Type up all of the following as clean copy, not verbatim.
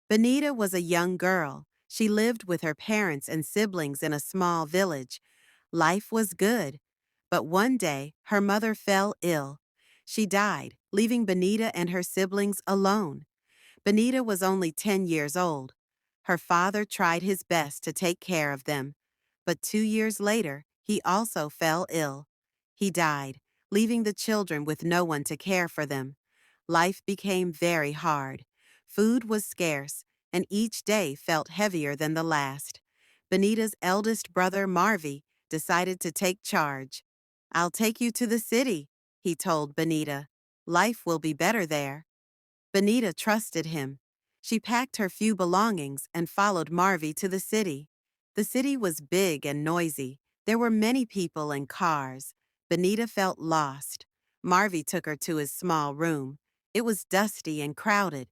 Benita was a young girl. She lived with her parents and siblings in a small village. Life was good. But one day, her mother fell ill. She died, leaving Benita and her siblings alone. Benita was only 10 years old. Her father tried his best to take care of them. But 2 years later, he also fell ill. He died, leaving the children with no one to care for them. Life became very hard. Food was scarce, and each day felt heavier than the last. Benita's eldest brother, Marvy, decided to take charge. "I'll take you to the city," he told Benita. "Life will be better there." Benita trusted him. She packed her few belongings and followed Marvy to the city. The city was big and noisy. There were many people and cars. Benita felt lost. Marvy took her to his small room. It was dusty and crowded.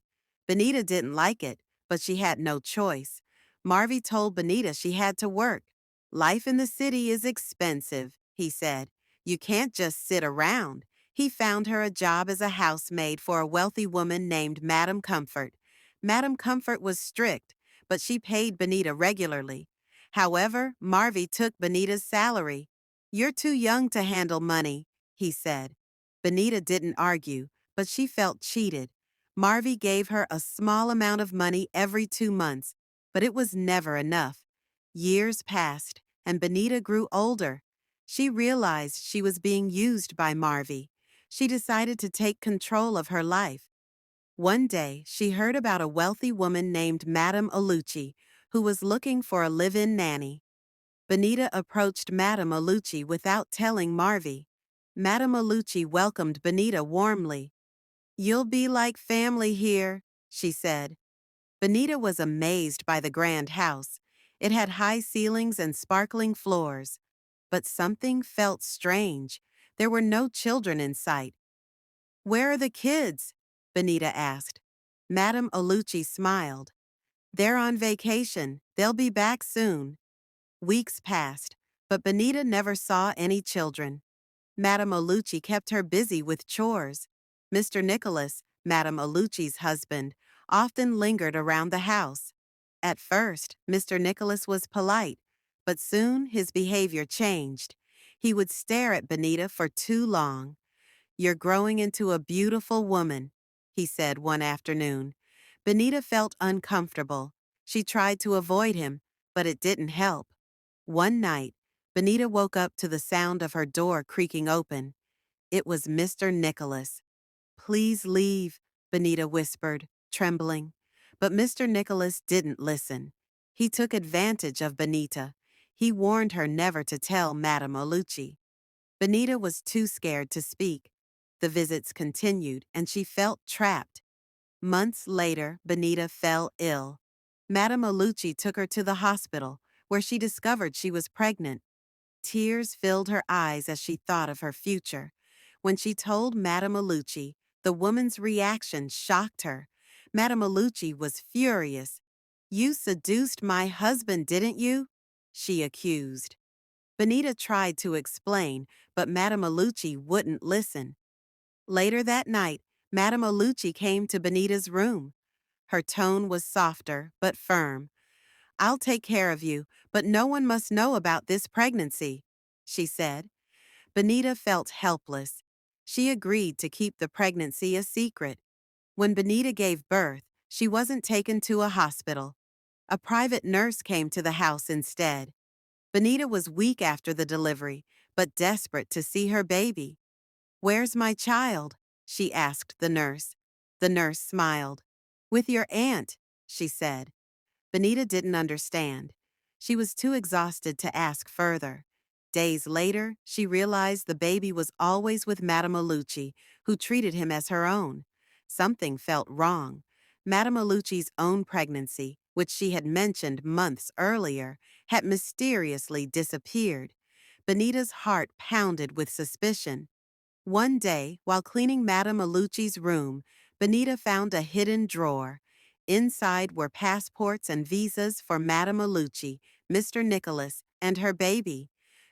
Benita didn't like it, but she had no choice. Marvy told Benita she had to work. "Life in the city is expensive," he said. "You can't just sit around." He found her a job as a housemaid for a wealthy woman named Madam Comfort. Madam Comfort was strict, but she paid Benita regularly. However, Marvy took Benita's salary. "You're too young to handle money," he said. Benita didn't argue, but she felt cheated. Marvy gave her a small amount of money every 2 months, but it was never enough. Years passed, and Benita grew older. She realized she was being used by Marvy. She decided to take control of her life. One day, she heard about a wealthy woman named Madame Alucci, who was looking for a live-in nanny. Benita approached Madame Alucci without telling Marvy. Madame Alucci welcomed Benita warmly. "You'll be like family here," she said. Benita was amazed by the grand house. It had high ceilings and sparkling floors. But something felt strange. There were no children in sight. "Where are the kids?" Benita asked. Madame Alucci smiled. "They're on vacation. They'll be back soon." Weeks passed, but Benita never saw any children. Madame Alucci kept her busy with chores. Mr. Nicholas, Madame Alucci's husband, often lingered around the house. At first, Mr. Nicholas was polite, but soon his behavior changed. He would stare at Benita for too long. "You're growing into a beautiful woman," he said one afternoon. Benita felt uncomfortable. She tried to avoid him, but it didn't help. One night, Benita woke up to the sound of her door creaking open. It was Mr. Nicholas. "Please leave," Benita whispered, trembling. But Mr. Nicholas didn't listen. He took advantage of Benita. He warned her never to tell Madame Alucci. Benita was too scared to speak. The visits continued, and she felt trapped. Months later, Benita fell ill. Madame Alucci took her to the hospital, where she discovered she was pregnant. Tears filled her eyes as she thought of her future. When she told Madame Alucci, the woman's reaction shocked her. Madame Alucci was furious. "You seduced my husband, didn't you?" she accused. Benita tried to explain, but Madame Alucci wouldn't listen. Later that night, Madame Alucci came to Benita's room. Her tone was softer but firm. "I'll take care of you, but no one must know about this pregnancy," she said. Benita felt helpless. She agreed to keep the pregnancy a secret. When Benita gave birth, she wasn't taken to a hospital. A private nurse came to the house instead. Benita was weak after the delivery, but desperate to see her baby. "Where's my child?" she asked the nurse. The nurse smiled. "With your aunt," she said. Benita didn't understand. She was too exhausted to ask further. Days later, she realized the baby was always with Madame Alucci, who treated him as her own. Something felt wrong. Madame Alucci's own pregnancy, which she had mentioned months earlier, had mysteriously disappeared. Benita's heart pounded with suspicion. One day, while cleaning Madame Alucci's room, Benita found a hidden drawer. Inside were passports and visas for Madame Alucci, Mr. Nicholas, and her baby.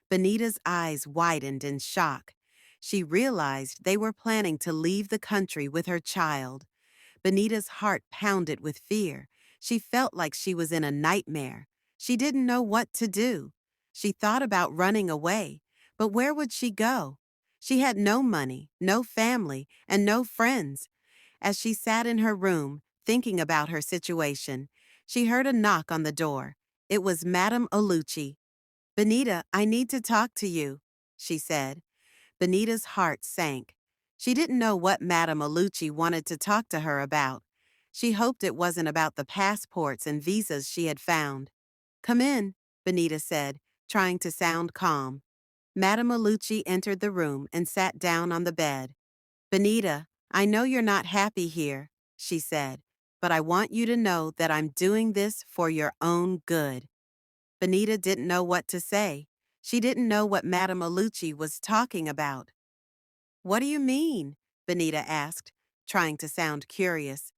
Benita's eyes widened in shock. She realized they were planning to leave the country with her child. Benita's heart pounded with fear. She felt like she was in a nightmare. She didn't know what to do. She thought about running away, but where would she go? She had no money, no family, and no friends. As she sat in her room, thinking about her situation, she heard a knock on the door. It was Madame Olucci. "Benita, I need to talk to you," she said. Benita's heart sank. She didn't know what Madame Olucci wanted to talk to her about. She hoped it wasn't about the passports and visas she had found. "Come in," Benita said, trying to sound calm. Madame Olucci entered the room and sat down on the bed. "Benita, I know you're not happy here," she said, "but I want you to know that I'm doing this for your own good." Benita didn't know what to say. She didn't know what Madame Olucci was talking about. "What do you mean?" Benita asked, trying to sound curious.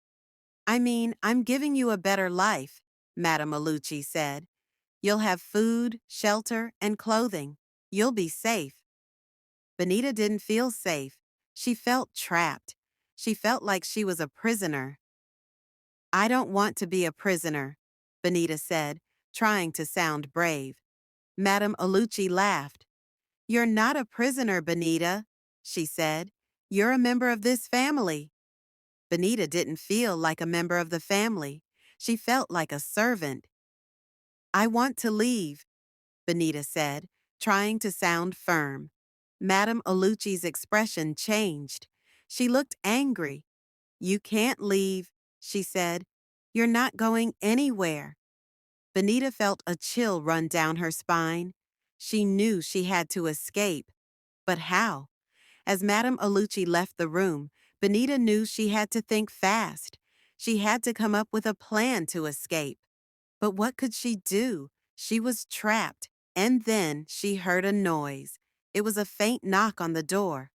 "I mean, I'm giving you a better life," Madame Olucci said. "You'll have food, shelter, and clothing. You'll be safe." Benita didn't feel safe. She felt trapped. She felt like she was a prisoner. "I don't want to be a prisoner," Benita said, trying to sound brave. Madame Olucci laughed. "You're not a prisoner, Benita," she said. "You're a member of this family." Benita didn't feel like a member of the family. She felt like a servant. "I want to leave," Benita said, trying to sound firm. Madame Olucci's expression changed. She looked angry. "You can't leave," she said. "You're not going anywhere." Benita felt a chill run down her spine. She knew she had to escape. But how? As Madame Olucci left the room, Benita knew she had to think fast. She had to come up with a plan to escape. But what could she do? She was trapped. And then she heard a noise. It was a faint knock on the door.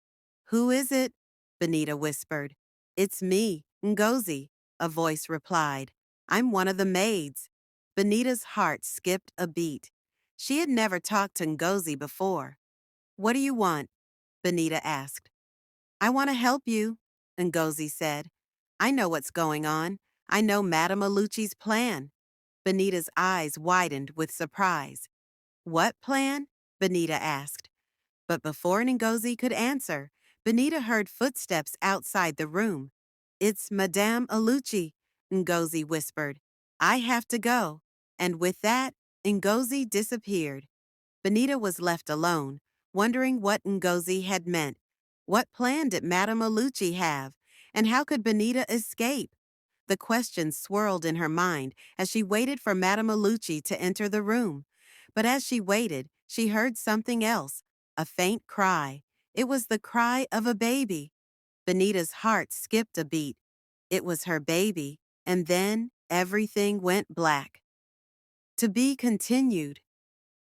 "Who is it?" Benita whispered. "It's me, Ngozi," a voice replied. "I'm one of the maids." Benita's heart skipped a beat. She had never talked to Ngozi before. "What do you want?" Benita asked. "I want to help you," Ngozi said. "I know what's going on. I know Madame Olucci's plan." Benita's eyes widened with surprise. "What plan?" Benita asked. But before Ngozi could answer, Benita heard footsteps outside the room. "It's Madame Olucci," Ngozi whispered. "I have to go." And with that, Ngozi disappeared. Benita was left alone, wondering what Ngozi had meant. What plan did Madame Olucci have? And how could Benita escape? The questions swirled in her mind as she waited for Madame Olucci to enter the room. But as she waited, she heard something else, a faint cry. It was the cry of a baby. Benita's heart skipped a beat. It was her baby, and then everything went black. To be continued.